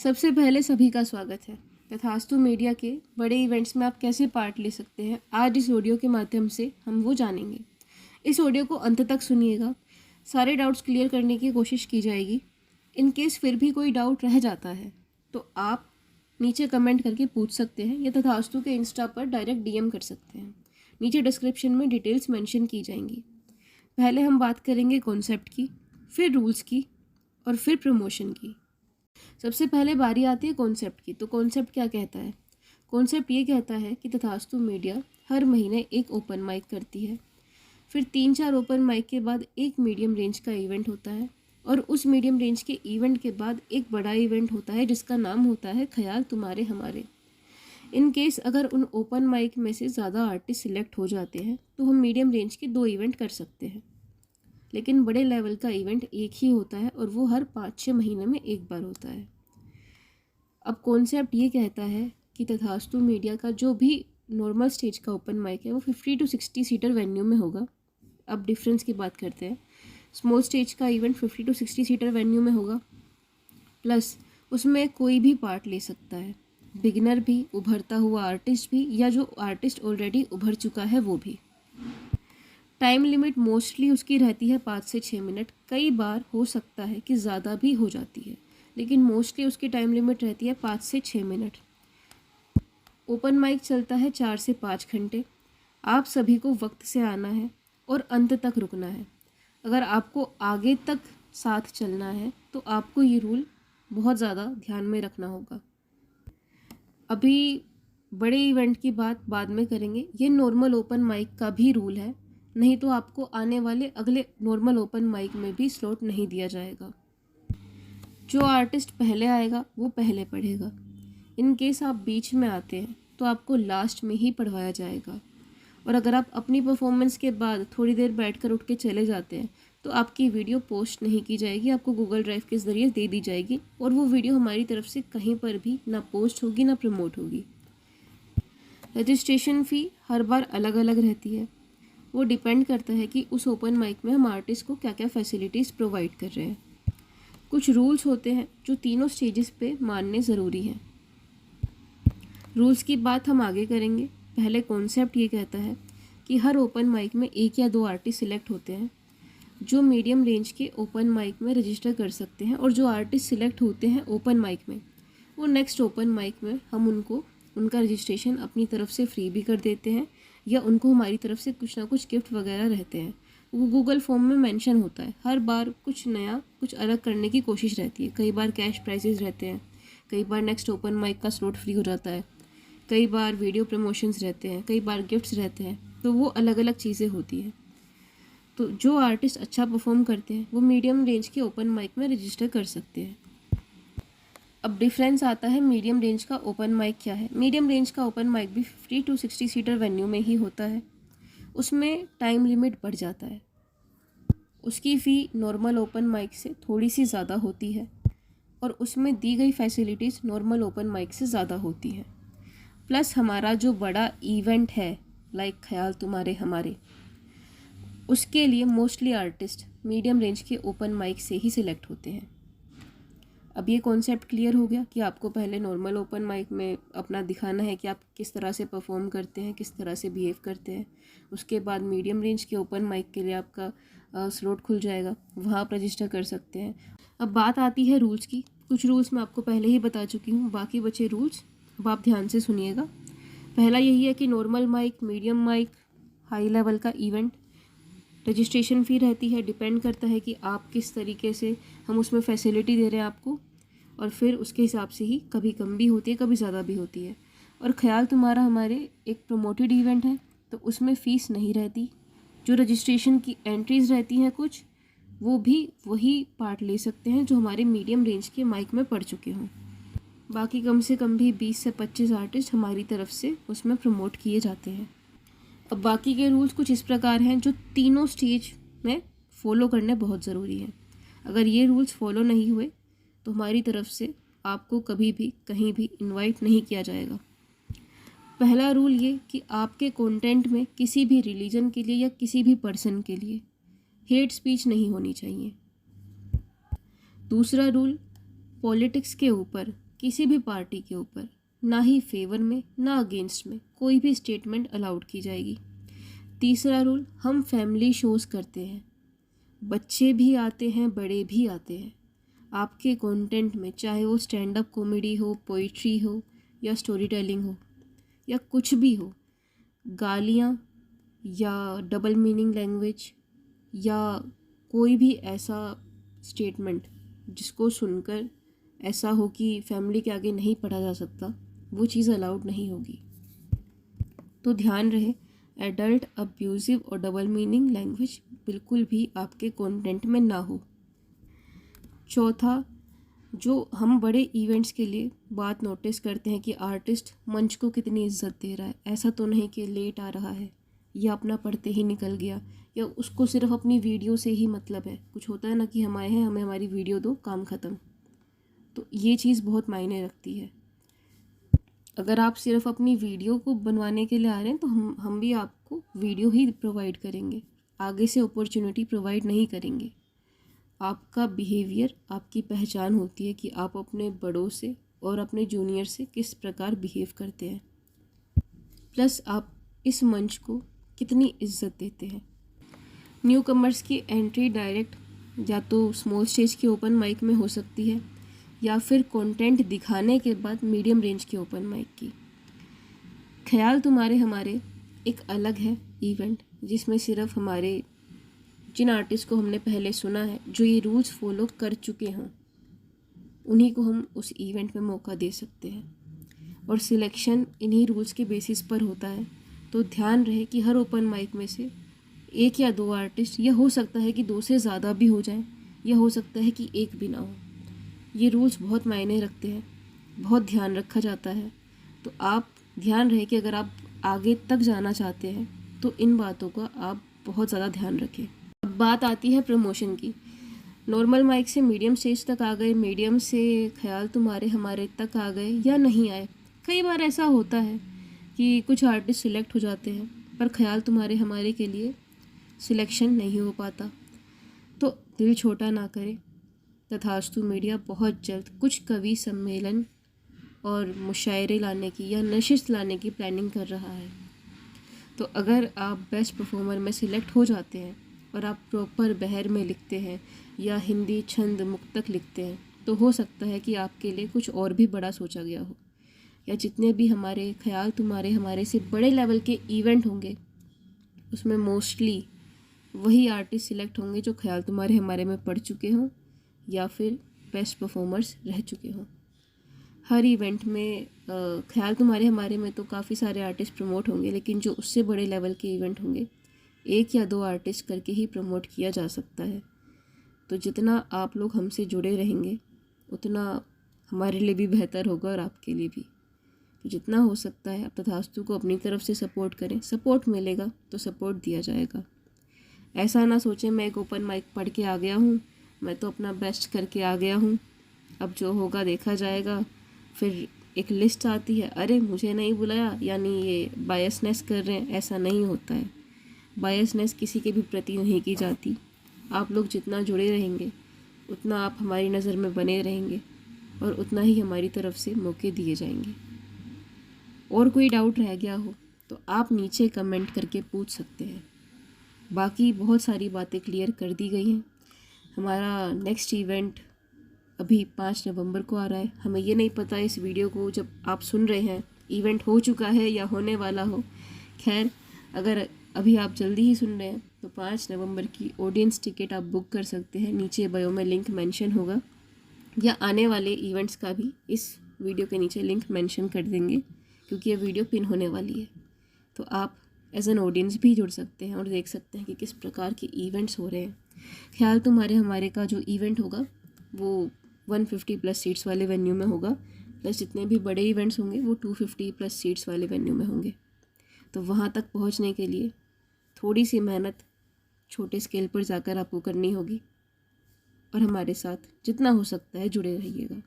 सबसे पहले सभी का स्वागत है। तथास्तु मीडिया के बड़े इवेंट्स में आप कैसे पार्ट ले सकते हैं, आज इस ऑडियो के माध्यम से हम वो जानेंगे। इस ऑडियो को अंत तक सुनिएगा, सारे डाउट्स क्लियर करने की कोशिश की जाएगी। इन केस फिर भी कोई डाउट रह जाता है तो आप नीचे कमेंट करके पूछ सकते हैं या तथास्तु के इंस्टा पर डायरेक्ट डीएम कर सकते हैं। नीचे डिस्क्रिप्शन में डिटेल्स मेंशन की जाएंगी। पहले हम बात करेंगे कॉन्सेप्ट की, फिर रूल्स की और फिर प्रमोशन की। सबसे पहले बारी आती है कॉन्सेप्ट की। तो कॉन्सेप्ट क्या कहता है? कॉन्सेप्ट ये कहता है कि तथास्तु मीडिया हर महीने एक ओपन माइक करती है, फिर 3-4 ओपन माइक के बाद एक मीडियम रेंज का इवेंट होता है और उस मीडियम रेंज के इवेंट के बाद एक बड़ा इवेंट होता है जिसका नाम होता है ख्याल तुम्हारे हमारे। इन केस अगर उन ओपन माइक में से ज़्यादा आर्टिस्ट सिलेक्ट हो जाते हैं तो हम मीडियम रेंज के 2 इवेंट कर सकते हैं, लेकिन बड़े लेवल का इवेंट एक ही होता है और वो हर 5-6 महीने में एक बार होता है। अब कॉन्सेप्ट ये कहता है कि तथास्तु मीडिया का जो भी नॉर्मल स्टेज का ओपन माइक है वो 50 to 60 सीटर वेन्यू में होगा। अब डिफरेंस की बात करते हैं। स्मॉल स्टेज का इवेंट 50 to 60 सीटर वेन्यू में होगा, प्लस उसमें कोई भी पार्ट ले सकता है, बिगिनर भी, उभरता हुआ आर्टिस्ट भी, या जो आर्टिस्ट ऑलरेडी उभर चुका है वो भी। टाइम लिमिट मोस्टली उसकी रहती है 5 से 6 मिनट। कई बार हो सकता है कि ज़्यादा भी हो जाती है, लेकिन मोस्टली उसकी टाइम लिमिट रहती है 5 से 6 मिनट। ओपन माइक चलता है 4 से 5 घंटे। आप सभी को वक्त से आना है और अंत तक रुकना है। अगर आपको आगे तक साथ चलना है तो आपको ये रूल बहुत ज़्यादा ध्यान में रखना होगा। अभी बड़े इवेंट की बात बाद में करेंगे। ये नॉर्मल ओपन माइक का भी रूल है, नहीं तो आपको आने वाले अगले नॉर्मल ओपन माइक में भी स्लॉट नहीं दिया जाएगा। जो आर्टिस्ट पहले आएगा वो पहले पढ़ेगा। इन केस आप बीच में आते हैं तो आपको लास्ट में ही पढ़वाया जाएगा, और अगर आप अपनी परफॉर्मेंस के बाद थोड़ी देर बैठकर उठ के चले जाते हैं तो आपकी वीडियो पोस्ट नहीं की जाएगी, आपको गूगल ड्राइव के ज़रिए दे दी जाएगी और वो वीडियो हमारी तरफ से कहीं पर भी ना पोस्ट होगी ना प्रमोट होगी। रजिस्ट्रेशन फ़ी हर बार अलग अलग रहती है। वो डिपेंड करता है कि उस ओपन माइक में हम आर्टिस्ट को क्या क्या फैसिलिटीज़ प्रोवाइड कर रहे हैं। कुछ रूल्स होते हैं जो तीनों स्टेजेस पे मानने ज़रूरी हैं। रूल्स की बात हम आगे करेंगे। पहले कॉन्सेप्ट ये कहता है कि हर ओपन माइक में 1 या 2 आर्टिस्ट सिलेक्ट होते हैं जो मीडियम रेंज के ओपन माइक में रजिस्टर कर सकते हैं, और जो आर्टिस्ट सिलेक्ट होते हैं ओपन माइक में वो नेक्स्ट ओपन माइक में हम उनको उनका रजिस्ट्रेशन अपनी तरफ से फ्री भी कर देते हैं, या उनको हमारी तरफ से कुछ ना कुछ गिफ्ट वगैरह रहते हैं। वो गूगल फॉर्म में मेंशन होता है। हर बार कुछ नया, कुछ अलग करने की कोशिश रहती है। कई बार कैश प्राइजेस रहते हैं, कई बार नेक्स्ट ओपन माइक का स्लॉट फ्री हो जाता है, कई बार वीडियो प्रमोशंस रहते हैं, कई बार गिफ्ट्स रहते हैं। तो वो अलग अलग चीज़ें होती हैं। तो जो आर्टिस्ट अच्छा परफॉर्म करते हैं वो मीडियम रेंज के ओपन माइक में रजिस्टर कर सकते हैं। अब डिफरेंस आता है मीडियम रेंज का ओपन माइक क्या है। मीडियम रेंज का ओपन माइक भी 50 to 60 सीटर वेन्यू में ही होता है। उसमें टाइम लिमिट बढ़ जाता है। उसकी फ़ी नॉर्मल ओपन माइक से थोड़ी सी ज़्यादा होती है और उसमें दी गई फैसिलिटीज़ नॉर्मल ओपन माइक से ज़्यादा होती हैं। प्लस हमारा जो बड़ा इवेंट है लाइक ख्याल तुम्हारे हमारे, उसके लिए मोस्टली आर्टिस्ट मीडियम रेंज के ओपन माइक से ही सिलेक्ट होते हैं। अब ये कॉन्सेप्ट क्लियर हो गया कि आपको पहले नॉर्मल ओपन माइक में अपना दिखाना है कि आप किस तरह से परफॉर्म करते हैं, किस तरह से बिहेव करते हैं। उसके बाद मीडियम रेंज के ओपन माइक के लिए आपका स्लॉट खुल जाएगा, वहाँ आप रजिस्टर कर सकते हैं। अब बात आती है रूल्स की। कुछ रूल्स मैं आपको पहले ही बता चुकी हूँ, बाकी बचे रूल्स अब आप ध्यान से सुनिएगा। पहला यही है कि normal mic, medium mic, high level का इवेंट, रजिस्ट्रेशन फ़ी रहती है। डिपेंड करता है कि आप किस तरीके से हम उसमें फैसिलिटी दे रहे हैं आपको, और फिर उसके हिसाब से ही कभी कम भी होती है, कभी ज़्यादा भी होती है। और ख्याल तुम्हारा हमारे एक प्रमोटेड इवेंट है तो उसमें फ़ीस नहीं रहती। जो रजिस्ट्रेशन की एंट्रीज़ रहती हैं कुछ, वो भी वही पार्ट ले सकते हैं जो हमारे मीडियम रेंज के माइक में पड़ चुके हों। बाकी कम से कम भी 20 से 25 आर्टिस्ट हमारी तरफ से उसमें प्रमोट किए जाते हैं। अब बाकी के रूल्स कुछ इस प्रकार हैं जो तीनों स्टेज में फॉलो करने बहुत ज़रूरी हैं। अगर ये रूल्स फॉलो नहीं हुए तो हमारी तरफ से आपको कभी भी कहीं भी इनवाइट नहीं किया जाएगा। पहला रूल ये कि आपके कंटेंट में किसी भी रिलीजन के लिए या किसी भी पर्सन के लिए हेट स्पीच नहीं होनी चाहिए। दूसरा रूल, पॉलिटिक्स के ऊपर किसी भी पार्टी के ऊपर ना ही फेवर में ना अगेंस्ट में कोई भी स्टेटमेंट अलाउड की जाएगी। तीसरा रूल, हम फैमिली शोज़ करते हैं, बच्चे भी आते हैं, बड़े भी आते हैं। आपके कंटेंट में चाहे वो स्टैंड अप कॉमेडी हो, पोइट्री हो या स्टोरी टेलिंग हो या कुछ भी हो, गालियाँ या डबल मीनिंग लैंग्वेज या कोई भी ऐसा स्टेटमेंट जिसको सुनकर ऐसा हो कि फैमिली के आगे नहीं पढ़ा जा सकता, वो चीज़ अलाउड नहीं होगी। तो ध्यान रहे, एडल्ट अब्यूज़िव और डबल मीनिंग लैंग्वेज बिल्कुल भी आपके कंटेंट में ना हो। चौथा, जो हम बड़े इवेंट्स के लिए बात नोटिस करते हैं कि आर्टिस्ट मंच को कितनी इज्जत दे रहा है, ऐसा तो नहीं कि लेट आ रहा है या अपना पढ़ते ही निकल गया या उसको सिर्फ अपनी वीडियो से ही मतलब है। कुछ होता है ना कि हम आए हैं, हमें हमारी वीडियो दो, काम ख़त्म। तो ये चीज़ बहुत मायने रखती है। अगर आप सिर्फ अपनी वीडियो को बनवाने के लिए आ रहे हैं तो हम भी आपको वीडियो ही प्रोवाइड करेंगे, आगे से अपॉर्चुनिटी प्रोवाइड नहीं करेंगे। आपका बिहेवियर आपकी पहचान होती है कि आप अपने बड़ों से और अपने जूनियर से किस प्रकार बिहेव करते हैं, प्लस आप इस मंच को कितनी इज्जत देते हैं। न्यू कमर्स की एंट्री डायरेक्ट या तो स्मॉल स्टेज के ओपन माइक में हो सकती है या फिर कंटेंट दिखाने के बाद मीडियम रेंज के ओपन माइक की। ख्याल तुम्हारे हमारे एक अलग है इवेंट, जिसमें सिर्फ हमारे जिन आर्टिस्ट को हमने पहले सुना है, जो ये रूल्स फॉलो कर चुके हों, उन्हीं को हम उस इवेंट में मौका दे सकते हैं और सिलेक्शन इन्हीं रूल्स के बेसिस पर होता है। तो ध्यान रहे कि हर ओपन माइक में से एक या दो आर्टिस्ट, या हो सकता है कि दो से ज़्यादा भी हो जाएं, या हो सकता है कि एक भी ना हो। ये रूल्स बहुत मायने रखते हैं, बहुत ध्यान रखा जाता है। तो आप ध्यान रहे कि अगर आप आगे तक जाना चाहते हैं तो इन बातों का आप बहुत ज़्यादा ध्यान रखें। अब बात आती है प्रमोशन की। नॉर्मल माइक से मीडियम स्टेज तक आ गए, मीडियम से ख्याल तुम्हारे हमारे तक आ गए या नहीं आए। कई बार ऐसा होता है कि कुछ आर्टिस्ट सिलेक्ट हो जाते हैं पर ख्याल तुम्हारे हमारे के लिए सिलेक्शन नहीं हो पाता। तो दिल छोटा ना करें। तथास्तु मीडिया बहुत जल्द कुछ कवि सम्मेलन और मुशायरे लाने की या नशिस्त लाने की प्लानिंग कर रहा है। तो अगर आप बेस्ट परफॉर्मर में सिलेक्ट हो जाते हैं और आप प्रॉपर बहर में लिखते हैं या हिंदी छंद मुक्तक लिखते हैं, तो हो सकता है कि आपके लिए कुछ और भी बड़ा सोचा गया हो, या जितने भी हमारे ख्याल तुम्हारे हमारे से बड़े लेवल के इवेंट होंगे उसमें मोस्टली वही आर्टिस्ट सिलेक्ट होंगे जो ख्याल तुम्हारे हमारे में पढ़ चुके हों या फिर बेस्ट परफॉर्मर्स रह चुके हों। हर इवेंट में ख्याल तुम्हारे हमारे में तो काफ़ी सारे आर्टिस्ट प्रमोट होंगे, लेकिन जो उससे बड़े लेवल के इवेंट होंगे एक या दो आर्टिस्ट करके ही प्रमोट किया जा सकता है। तो जितना आप लोग हमसे जुड़े रहेंगे उतना हमारे लिए भी बेहतर होगा और आपके लिए भी। तो जितना हो सकता है आप तथास्तु को अपनी तरफ से सपोर्ट करें, सपोर्ट मिलेगा तो सपोर्ट दिया जाएगा। ऐसा ना सोचें मैं एक ओपन माइक पढ़ के आ गया हूँ, मैं तो अपना बेस्ट करके आ गया हूँ, अब जो होगा देखा जाएगा। फिर एक लिस्ट आती है, अरे मुझे नहीं बुलाया, यानी ये बायसनेस कर रहे हैं। ऐसा नहीं होता है, बायसनेस किसी के भी प्रति नहीं की जाती। आप लोग जितना जुड़े रहेंगे उतना आप हमारी नज़र में बने रहेंगे और उतना ही हमारी तरफ से मौके दिए जाएंगे। और कोई डाउट रह गया हो तो आप नीचे कमेंट करके पूछ सकते हैं। बाकी बहुत सारी बातें क्लियर कर दी गई हैं। हमारा नेक्स्ट इवेंट अभी 5 नवंबर को आ रहा है। हमें ये नहीं पता इस वीडियो को जब आप सुन रहे हैं इवेंट हो चुका है या होने वाला हो। खैर, अगर अभी आप जल्दी ही सुन रहे हैं तो 5 नवंबर की ऑडियंस टिकट आप बुक कर सकते हैं। नीचे बायो में लिंक मेंशन होगा, या आने वाले इवेंट्स का भी इस वीडियो के नीचे लिंक मेंशन कर देंगे, क्योंकि ये वीडियो पिन होने वाली है। तो आप एज एन ऑडियंस भी जुड़ सकते हैं और देख सकते हैं कि किस प्रकार के इवेंट्स हो रहे हैं। ख्याल तुम्हारे हमारे का जो इवेंट होगा वो 150+ सीट्स वाले वेन्यू में होगा, प्लस जितने भी बड़े इवेंट्स होंगे वो 250+ सीट्स वाले वेन्यू में होंगे। तो वहाँ तक पहुँचने के लिए थोड़ी सी मेहनत छोटे स्केल पर जाकर आपको करनी होगी और हमारे साथ जितना हो सकता है जुड़े रहिएगा।